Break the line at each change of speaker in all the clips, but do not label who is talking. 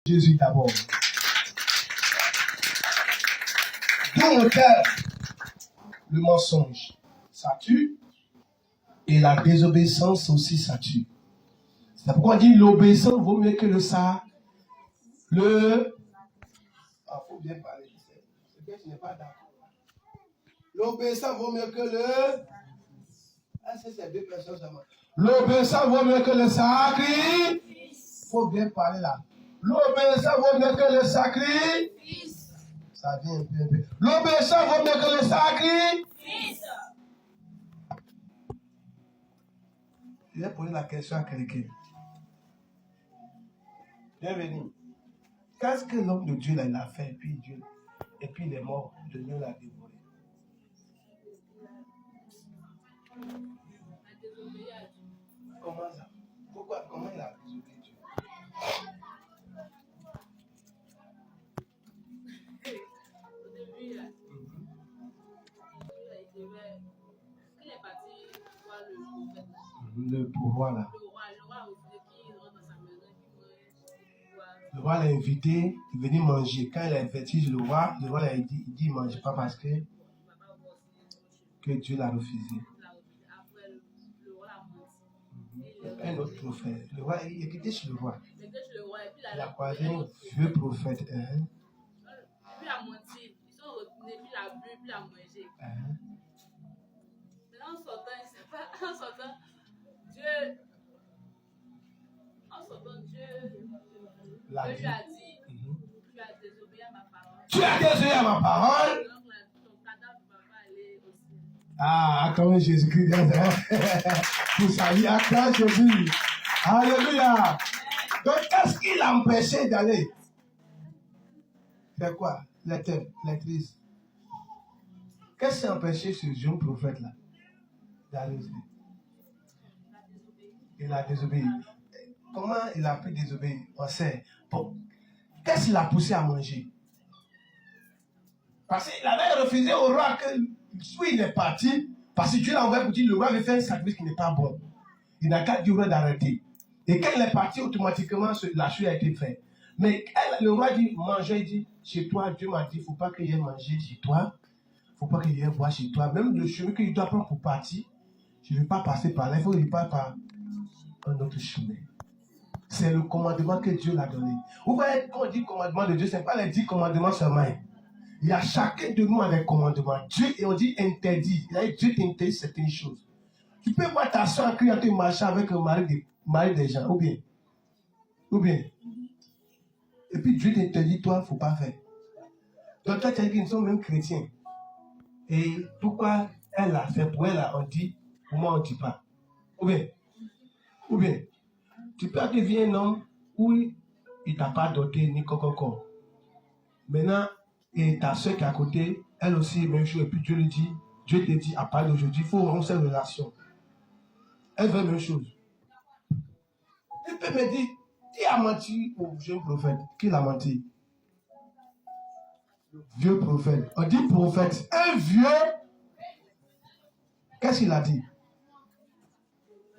Jésus d'abord. Dans le cœur, le mensonge, ça tue. Et la désobéissance aussi, ça tue. C'est pourquoi on dit l'obéissance vaut mieux que le ça. Le... Ah, faut bien parler. C'est que tu n'es pas d'accord. L'obéissance vaut mieux que le... Ah, c'est deux personnes seulement. L'obéissance vaut mieux que le sacrifice. Faut bien parler là. L'obéissance vaut mieux que le sacrifice. Ça vient un peu. L'obéissance vaut mieux que le sacrifice. Je vais poser la question à quelqu'un. Bienvenue. Qu'est-ce que l'homme de Dieu là, il a fait et puis il est mort, le lion l'a dévoré. Comment ça? Pourquoi? Comment il a désobéi Dieu?
Au début, là, il est parti voir le prophète.
Le pouvoir là.
Le roi aussi qui rentre dans sa maison, qui mange.
Le roi l'a invité, il venait manger. Quand il a invité le roi l'a dit, il dit, ne mange pas parce que Dieu l'a refusé.
Après, le roi l'a menti.
Un autre prophète. Le roi, il était chez le roi.
Il était chez le roi et puis
Il a croisé un vieux prophète.
Puis il a menti. Ils sont retournés, puis il a bu, puis il a mangé. Maintenant, en sortant, Dieu lui a dit, tu as désobéi à ma parole.
Tu as désobéi à ma parole.
Donc, ton cadavre ne va pas aller au ciel.
Ah, acclame Jésus-Christ. Pour saluer, acclame Jésus. Alléluia. Donc, qu'est-ce qui l'a empêché d'aller? C'est quoi? L'actrice. Qu'est-ce qui a empêché ce jeune prophète-là d'aller au ciel? Il a désobéi. Comment il a pu désobéir? On sait. Bon. Qu'est-ce qui l'a poussé à manger? Parce qu'il avait refusé au roi que, oui, il est parti, parce que Dieu l'a envoyé pour dire le roi veut faire un sacrifice qui n'est pas bon. Il n'a qu'à dire au roi d'arrêter. Et quand il est parti, automatiquement, la chose a été faite. Mais le roi dit, manger, il dit, chez toi, Dieu m'a dit, il ne faut pas qu'il y ait mangé chez toi. Il ne faut pas qu'il y ait boire chez toi. Même le chemin qu'il doit prendre pour partir, je ne vais pas passer par là, il faut qu'il passe par un autre chemin. C'est le commandement que Dieu l'a donné. Vous voyez, quand on dit commandement de Dieu, ce n'est pas les 10 commandements seulement. Il y a chacun de nous avec commandement. Dieu, et on dit interdit. Dieu t'interdit certaines choses. Tu peux voir ta soeur qui a marché avec le mari des gens, ou bien. Et puis Dieu t'interdit, toi, il ne faut pas faire. Donc toi, tu as dit qu'ils sont même chrétiens. Et pourquoi elle a fait pour elle, on dit, pour moi, on ne dit pas. Ou bien, tu peux devenir un homme où il ne t'a pas doté ni coco. Maintenant, et ta soeur qui est à côté, elle aussi, même chose. Et puis Dieu te dit, à partir d'aujourd'hui, il faut rompre cette relation. Elle veut la même chose. Elle peut me dire, qui a menti au jeune prophète? Qui l'a menti? Le vieux prophète. On dit prophète. Un vieux. Qu'est-ce qu'il a dit?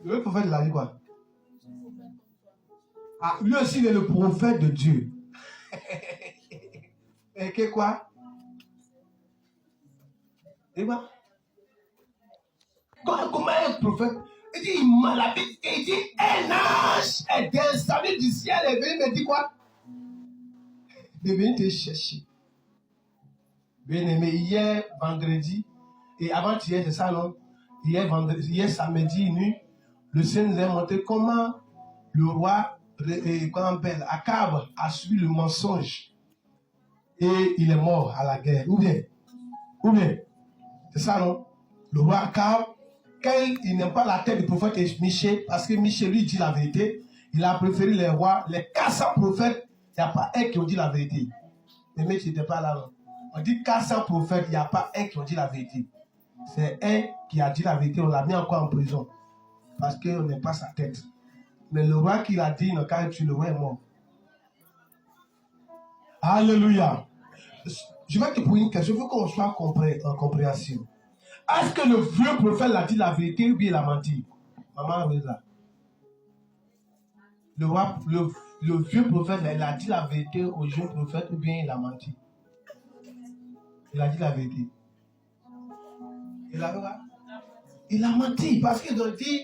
Le vieux prophète, il a dit quoi? Ah, lui aussi, il est le prophète de Dieu. Et que quoi? Et quoi? Comment un prophète? Il dit, il m'a la vie. Il dit, un ange est descendu du ciel et venu me dire quoi? De venir te chercher. Bien aimé, hier vendredi, et avant-hier, c'est ça, non? Hier samedi nuit, le Seigneur nous a montré comment le roi, Akab, a suivi le mensonge. Et il est mort à la guerre. Ou bien, c'est ça, non? Le roi Akab, quand il n'aime pas la tête du prophète Michée, parce que Michée lui dit la vérité, il a préféré les rois, les 400 prophètes, il n'y a pas un qui ont dit la vérité. Mais tu n'étais pas là, non? On dit 400 prophètes, il n'y a pas un qui ont dit la vérité. C'est un qui a dit la vérité, on l'a mis encore en prison. Parce qu'on n'aime pas sa tête. Mais le roi qui l'a dit, quand tu le roi est mort. Alléluia. Je vais te poser une question, je veux qu'on soit en compréhension. Est-ce que le vieux prophète l'a dit la vérité ou bien il a menti? Maman, là. Le le vieux prophète, là, il a dit la vérité au jeune prophète ou bien il a menti? Il a dit la vérité. Il a menti parce qu'ils ont dit,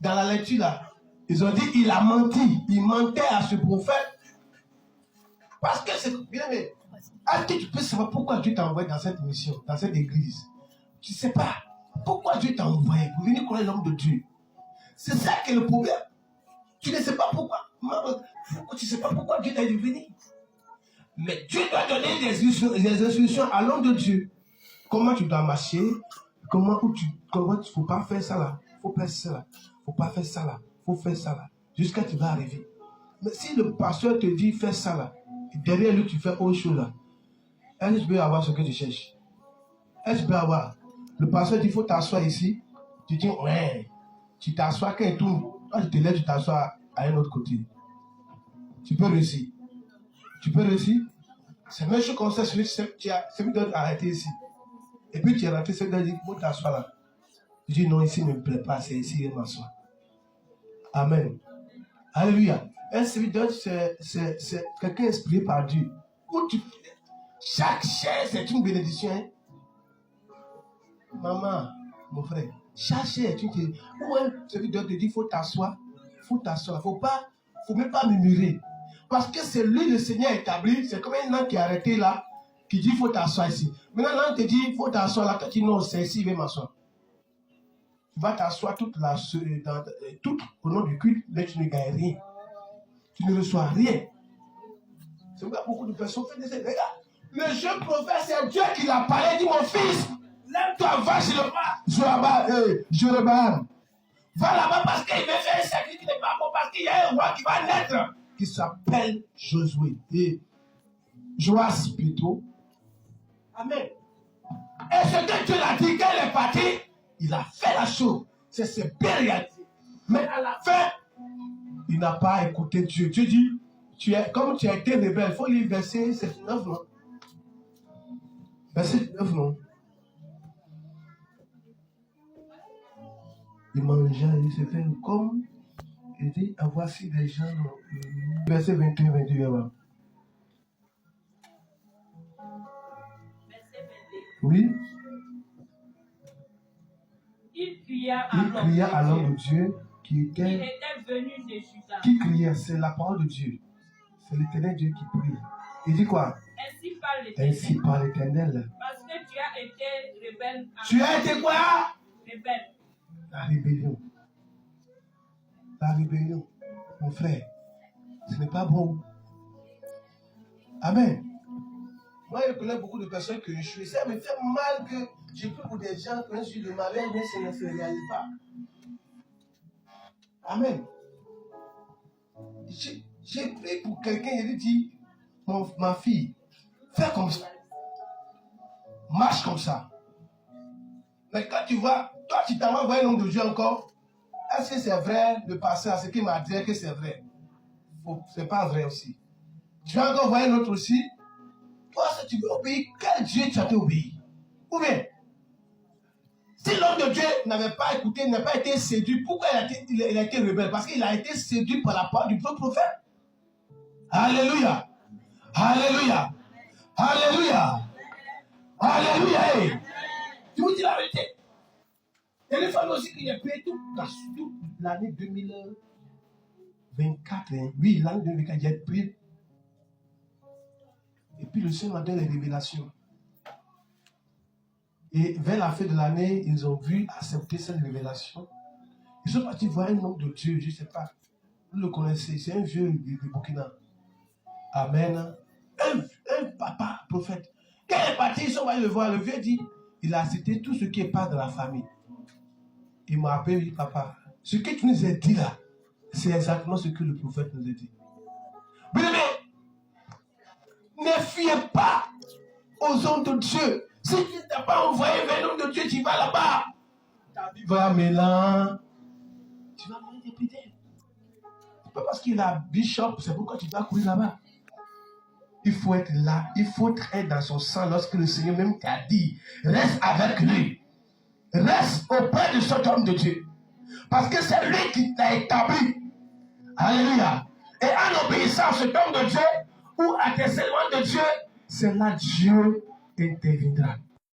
dans la lecture là, ils ont dit il a menti. Il mentait à ce prophète. Parce que c'est bien, mais est-ce que tu peux savoir pourquoi Dieu t'a envoyé dans cette mission, dans cette église? Tu ne sais pas pourquoi Dieu t'a envoyé pour venir connaître l'homme de Dieu. C'est ça qui est le problème. Tu ne sais pas pourquoi. Tu ne sais pas pourquoi Dieu t'a dit de venir. Mais Dieu doit donner des instructions à l'homme de Dieu. Comment tu dois marcher, comment il ne faut pas faire ça là, il faut faire ça là, il ne faut pas faire ça là, il faut faire ça là, jusqu'à ce que tu vas arriver. Mais si le pasteur te dit fais ça là, et derrière lui tu fais autre chose là, est-ce que tu peux avoir ce que tu cherches? Est-ce que tu peux avoir? Le pasteur dit il faut t'asseoir ici, tu dis ouais, tu t'assois quand il tourne, quand tu te lèves, tu t'assois à un autre côté. Tu peux réussir. Tu peux réussir. C'est même chose comme ça, celui qui doit arrêter ici. Et puis tu es rentré, celui qui dit, il faut t'asseoir là. Je dis non, ici ne me plaît pas, c'est ici, il m'assoit. Amen. Alléluia. Un serviteur, c'est quelqu'un inspiré par Dieu. Chaque chaise, c'est une bénédiction. Hein? Maman, mon frère, chaque chaise est une bénédiction. Ou un serviteur te dit, il faut t'asseoir. Il faut t'asseoir. Il ne faut même pas murmurer. Parce que c'est lui le Seigneur établi. C'est comme un homme qui est arrêté là, qui dit il faut t'asseoir ici. Maintenant, l'homme te dit il faut t'asseoir là. Tu dis non, c'est ici, il va m'asseoir. Tu vas t'asseoir tout au nom du culte, mais tu ne gagnes rien. Tu ne reçois rien. C'est pourquoi beaucoup de personnes font des essais. Regarde, le jeune prophète, c'est Dieu qui l'a parlé. Il dit mon fils, lève-toi, va chez le roi. Jéroboam. Va là-bas parce qu'il veut faire un sacrifice qui n'est pas bon, parce qu'il y a un roi qui va naître, qui s'appelle Josué. Et Joas plutôt. Amen. Et ce que Dieu l'a dit, quand il est parti, il a fait la chose. C'est bien réalisé. Mais à la fin, il n'a pas écouté Dieu. Dieu dit, comme tu as été rebelle, il faut lire verset 9, non? Verset 9, non? Il mangea, il se fait comme, il dit, ah, voici des gens, verset 21, 22, là. Oui.
Il cria
à l'homme de Dieu qui était
venu de Juda.
Qui criait, c'est la parole de Dieu. C'est l'Éternel Dieu qui prie. Il dit quoi? Ainsi par l'Éternel.
Parce que tu as été rebelle.
Tu as été quoi?
Rebelle.
La rébellion. La rébellion. Mon frère, ce n'est pas bon. Amen. Moi, je connais beaucoup de personnes que je suis. Ça me fait mal que j'ai pris pour des gens que je suis le malheur, mais ça ne se réalise pas. Amen. J'ai pris pour quelqu'un, il lui dit, ma fille, fais comme ça. Marche comme ça. Mais quand tu vois, toi tu t'en vas voir un homme de Dieu encore, est-ce que c'est vrai de passer à ce qu'il m'a dit que c'est vrai? C'est pas vrai aussi. Tu vas encore voir un autre aussi. Toi, si tu veux obéir, quel Dieu tu as été obéi? Ou bien, si l'homme de Dieu n'avait pas écouté, n'a pas été séduit, pourquoi il a été rebelle? Parce qu'il a été séduit par la parole du prophète. Alléluia. Alléluia. Alléluia. Alléluia. Hey. Je vous dis la vérité. Il y a des femmes aussi qui ont payé toute l'année 2024. Hein. Oui, l'année 2024, j'ai pris. Et puis le Seigneur m'a donné les révélations. Et vers la fin de l'année, ils ont vu accepter cette révélation. Ils sont partis voir un homme de Dieu, je ne sais pas. Vous le connaissez, c'est un vieux du Burkina. Amen. Un papa prophète. Quand il est parti, ils sont allés le voir. Le vieux dit, il a accepté tout ce qui est pas de la famille. Il m'a appelé, il dit, papa, ce que tu nous as dit là, c'est exactement ce que le prophète nous a dit. Mais ne fiez pas aux hommes de Dieu. Si tu ne t'as pas envoyé vers l'homme de Dieu, tu vas là-bas. Ta vie va mélanger. Tu vas mourir d'épidémie. C'est pas parce qu'il a bishop, c'est pourquoi tu dois courir là-bas. Il faut être là, il faut être dans son sang lorsque le Seigneur même t'a dit, reste avec lui. Reste auprès de cet homme de Dieu. Parce que c'est lui qui t'a établi. Alléluia. Et en obéissant à cet homme de Dieu ou à tes serments de Dieu, c'est là Dieu interviendra.